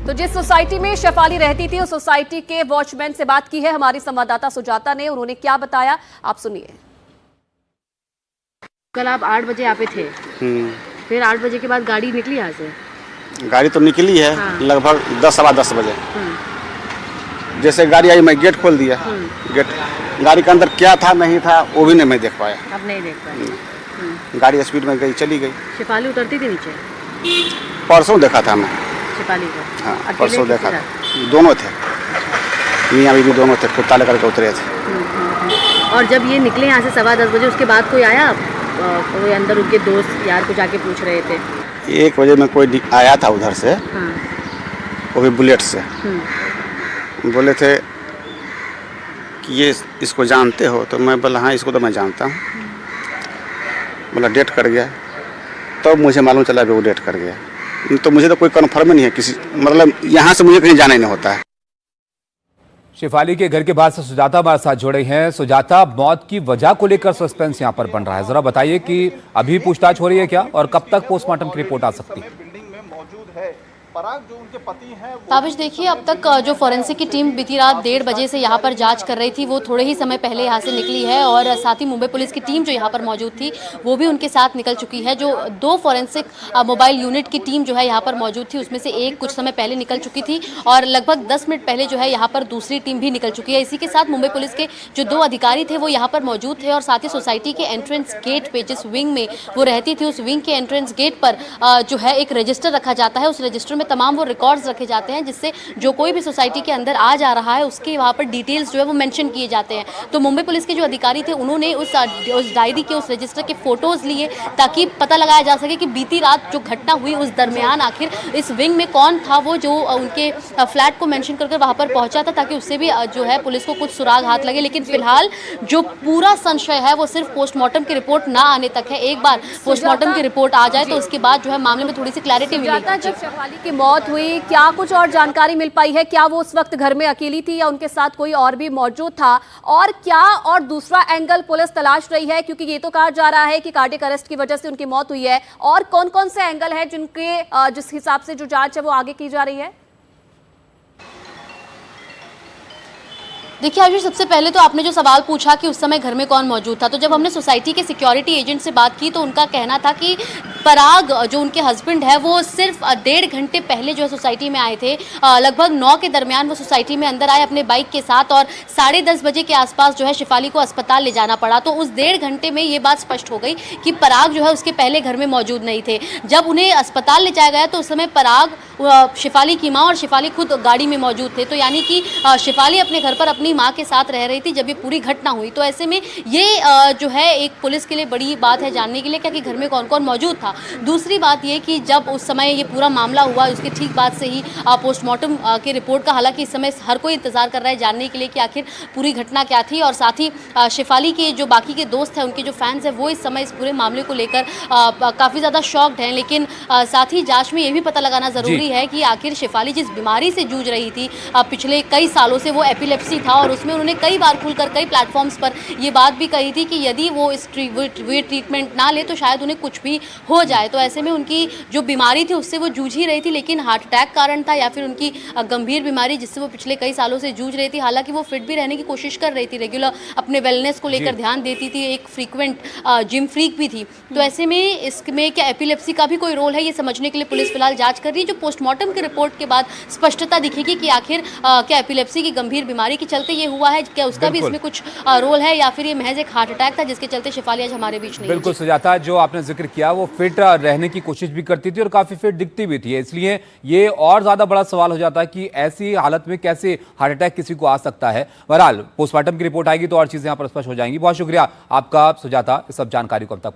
तो जिस सोसाइटी में शेफाली रहती थी उस सोसाइटी के वॉचमैन से बात की है हमारी संवाददाता सुजाता ने। उन्होंने क्या बताया आप सुनिए। कल आप 8 बजे यहाँ पे थे, फिर 8 बजे के बाद गाड़ी निकली यहाँ से? गाड़ी तो निकली है। हाँ। लगभग 10 सवा 10 बजे। जैसे गाड़ी आई मैं गेट खोल दिया। गेट गाड़ी के अंदर क्या था नहीं था वो भी नहीं मैं देख पाया। अब नहीं देख पाया। गाड़ी स्पीड में गई चली गई। शेफाली उतरती थी नीचे? परसों देखा था मैं शेफाली को। हाँ परसों देखा था। दोनों थे, मियाँ बीवी दोनों थे, कुत्ता लेकर के उतरे थे। और जब ये निकले यहाँ से सवा 10 बजे उसके बाद कोई आया? कोई अंदर उनके दोस्त यार कुछ आके पूछ रहे थे? 1 बजे में कोई आया था उधर से। हाँ। वो भी बुलेट से। बोले थे कि ये इसको जानते हो? तो मैं बोला हाँ इसको तो मैं जानता हूँ। बोला डेट कर गया। तो मुझे मालूम चला कि वो डेट कर गया। तो मुझे तो कोई कन्फर्म नहीं है किसी, मतलब यहाँ से मुझे कहीं जाना ही नहीं होता है। शेफाली के घर के बाहर से सुजाता हमारे साथ जुड़े हैं। सुजाता, मौत की वजह को लेकर सस्पेंस यहाँ पर बन रहा है, जरा बताइए कि अभी पूछताछ हो रही है क्या और कब तक पोस्टमार्टम की रिपोर्ट आ सकती है? ताबिश, देखिए अब तक जो फोरेंसिक की टीम बीती रात 1:30 बजे से यहाँ पर जांच कर रही थी वो थोड़े ही समय पहले यहाँ से निकली है और साथ ही मुंबई पुलिस की टीम जो यहाँ पर मौजूद थी वो भी उनके साथ निकल चुकी है। जो 2 फोरेंसिक मोबाइल यूनिट की टीम जो है यहाँ पर मौजूद थी उसमें से एक कुछ समय पहले निकल चुकी थी और लगभग 10 मिनट पहले जो है यहाँ पर दूसरी टीम भी निकल चुकी है। इसी के साथ मुंबई पुलिस के जो 2 अधिकारी थे वो यहाँ पर मौजूद थे और साथ ही सोसाइटी के एंट्रेंस गेट पे जिस विंग में वो रहती थी उस विंग के एंट्रेंस गेट पर जो है एक रजिस्टर रखा जाता है। उस रजिस्टर में तमाम वो रिकॉर्ड्स रखे जाते हैं जिससे जो कोई भी सोसाइटी के अंदर आ जा रहा है उसके वहाँ पर डिटेल्स जो है वो मेंशन किए जाते हैं। तो मुंबई पुलिस के जो अधिकारी थे उन्होंने उस डायरी के उस रजिस्टर के फोटोज लिए ताकि पता लगाया जा सके कि बीती रात जो घटना हुई उस दरमियान आखिर इस विंग में कौन था वो जो उनके फ्लैट को मेंशन करके वहाँ पर पहुंचा था, ताकि उससे भी जो है पुलिस को कुछ सुराग हाथ लगे। लेकिन फिलहाल जो पूरा संशय है वो सिर्फ पोस्टमार्टम की रिपोर्ट ना आने तक है। एक बार पोस्टमार्टम की रिपोर्ट आ जाए तो उसके बाद जो है मामले में थोड़ी सी क्लैरिटी मिलेगी। जब शेफाली की मौत हुई क्या कुछ और जानकारी मिल पाई है? क्या वो उस वक्त घर में अकेली थी या उनके साथ कोई और भी मौजूद था? और क्या और दूसरा एंगल पुलिस तलाश रही है, क्योंकि ये तो कहा जा रहा है कि कार्डियक अरेस्ट की वजह से उनकी मौत हुई है, और कौन कौन से एंगल है जिनके जिस हिसाब से जो जांच है वो आगे की जा रही है? देखिए आयुष, सबसे पहले तो आपने जो सवाल पूछा कि उस समय घर में कौन मौजूद था, तो जब हमने सोसाइटी के सिक्योरिटी एजेंट से बात की तो उनका कहना था कि पराग जो उनके हस्बैंड है वो सिर्फ 1.5 घंटे पहले जो है सोसाइटी में आए थे। लगभग 9 के दरमियान वो सोसाइटी में अंदर आए अपने बाइक के साथ और 10:30 बजे के आसपास जो है शेफाली को अस्पताल ले जाना पड़ा। तो उस 1.5 घंटे में ये बात स्पष्ट हो गई कि पराग जो है उसके पहले घर में मौजूद नहीं थे। जब उन्हें अस्पताल ले जाया गया तो उस समय पराग, शेफाली की माँ और शेफाली खुद गाड़ी में मौजूद थे। तो यानी कि शेफाली अपने घर पर अपनी माँ के साथ रह रही थी जब ये पूरी घटना हुई। तो ऐसे में ये जो है एक पुलिस के लिए बड़ी बात है जानने के लिए क्या कि घर में कौन कौन मौजूद था। दूसरी बात ये कि जब उस समय ये पूरा मामला हुआ उसके ठीक बाद से ही पोस्टमार्टम की रिपोर्ट का, हालांकि इस समय हर कोई इंतजार कर रहा है जानने के लिए कि आखिर पूरी घटना क्या थी। और साथ ही शेफाली के जो बाकी के दोस्त हैं, उनके जो फैंस हैं, वो इस समय इस पूरे मामले को लेकर काफ़ी ज़्यादा शॉक्ड हैं। लेकिन साथ ही जाँच में ये भी पता लगाना ज़रूरी है कि आखिर शेफाली जिस बीमारी से जूझ रही थी पिछले कई सालों से, वो एपिलेप्सी था और उसमें उन्होंने कई बार खुलकर कई प्लेटफॉर्म्स पर ये बात भी कही थी कि यदि वो इस ट्रीटमेंट ना ले तो शायद उन्हें कुछ भी हो जाए। तो ऐसे में उनकी जो बीमारी थी उससे वो जूझ ही रही थी, लेकिन हार्ट अटैक कारण था या फिर उनकी गंभीर बीमारी जिससे वो पिछले कई सालों से जूझ रही थी। हालांकि वो फिट भी रहने की कोशिश कर रही थी, रेगुलर अपने वेलनेस को लेकर ध्यान देती थी, एक फ्रीक्वेंट जिम फ्रीक भी थी। तो ऐसे में इसमें क्या एपिलेप्सी का भी कोई रोल है ये समझने के लिए पुलिस फिलहाल जाँच कर रही है। जो पोस्टमार्टम की रिपोर्ट के बाद स्पष्टता दिखेगी कि आखिर क्या एपिलेप्सी की गंभीर बीमारी के चलते ये हुआ है, क्या उसका भी इसमें कुछ रोल है या फिर ये महज एक हार्ट अटैक था जिसके चलते शेफाली आज हमारे बीच नहीं। बिल्कुल सुजाता, जो आपने जिक्र किया वो फिट रहने की कोशिश भी करती थी और काफी फिट दिखती भी थी, इसलिए ये और ज्यादा बड़ा सवाल हो जाता है कि ऐसी हालत में कैसे हार्ट अटैक किसी को आ सकता है। बहरहाल पोस्टमार्टम की रिपोर्ट आएगी तो और चीजें यहाँ पर स्पष्ट हो जाएंगी। बहुत शुक्रिया आपका सुजाता इस सब जानकारी को अब तक